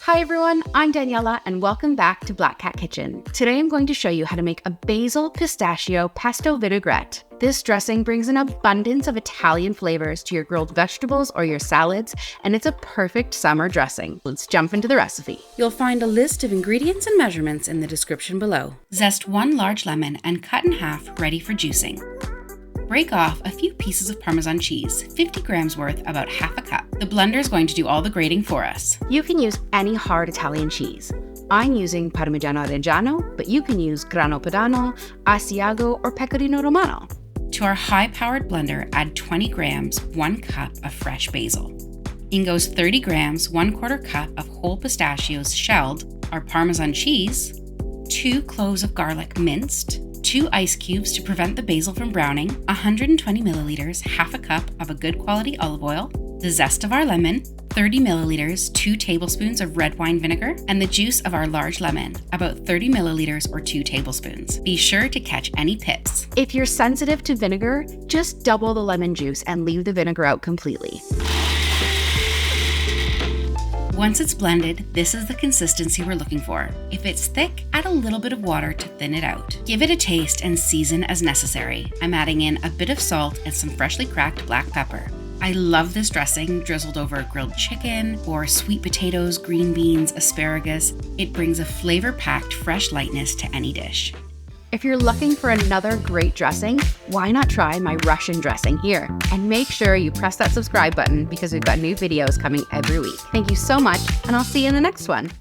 Hi everyone, I'm Daniela and welcome back to Black Cat Kitchen. Today I'm going to show you how to make a basil pistachio pesto vinaigrette. This dressing brings an abundance of Italian flavors to your grilled vegetables or your salads, and it's a perfect summer dressing. Let's jump into the recipe. You'll find a list of ingredients and measurements in the description below. Zest 1 large lemon and cut in half, ready for juicing. Break off a few pieces of Parmesan cheese, 50 grams worth, about half a cup. The blender is going to do all the grating for us. You can use any hard Italian cheese. I'm using Parmigiano Reggiano, but you can use Grano Padano, Asiago, or Pecorino Romano. To our high-powered blender, add 20 grams, 1 cup of fresh basil. In goes 30 grams, 1/4 cup of whole pistachios shelled, our Parmesan cheese, 2 cloves of garlic minced, 2 ice cubes to prevent the basil from browning, 120 milliliters, half a cup of a good quality olive oil, the zest of our lemon, 30 milliliters, 2 tablespoons of red wine vinegar, and the juice of our large lemon, about 30 milliliters or 2 tablespoons. Be sure to catch any pips. If you're sensitive to vinegar, just double the lemon juice and leave the vinegar out completely. Once it's blended, this is the consistency we're looking for. If it's thick, add a little bit of water to thin it out. Give it a taste and season as necessary. I'm adding in a bit of salt and some freshly cracked black pepper. I love this dressing drizzled over grilled chicken or sweet potatoes, green beans, asparagus. It brings a flavor-packed fresh lightness to any dish. If you're looking for another great dressing, why not try my Russian dressing here? And make sure you press that subscribe button because we've got new videos coming every week. Thank you so much, and I'll see you in the next one.